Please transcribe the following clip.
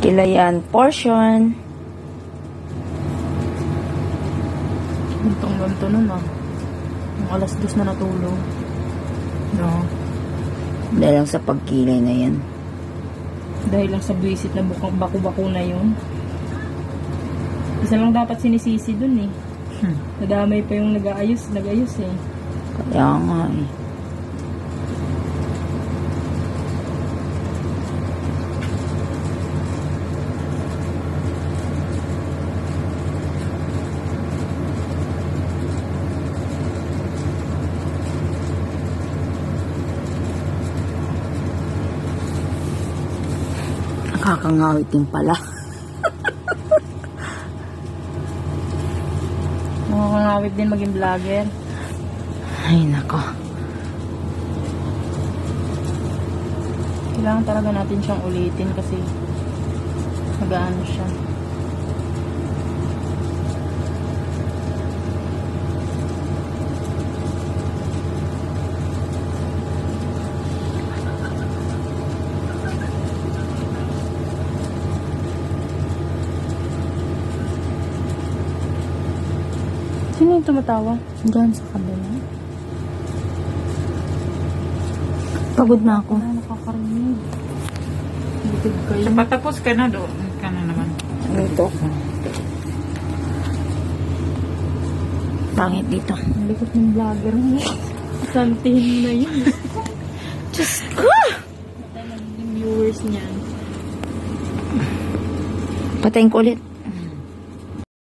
Kilayan portion. Ganto nun ah. Ang alas 2 na natulog. No. Dahil lang sa pagkilay na yan. Dahil lang sa buwisit na bako-bako na yun. Isa lang dapat sinisisi dun eh. Nadamay pa yung nag-ayos eh. Kaya nga eh. Nakakangawit din pala. Nakakangawit din maging vlogger. Ay, nako. Kailangan talaga natin siyang ulitin kasi mag-ano siya. Sino yung tumatawa? Diyan sa kabila. Pagod na ako. Nakakarinig. Bukid kayo. Patapos ka na doon. Ka na naman. Dito ako. Pangit dito. Ang likot ng vlogger mo. Santihin na yun. Diyos ko! Ito naging viewers niyan. Patayin ko ulit.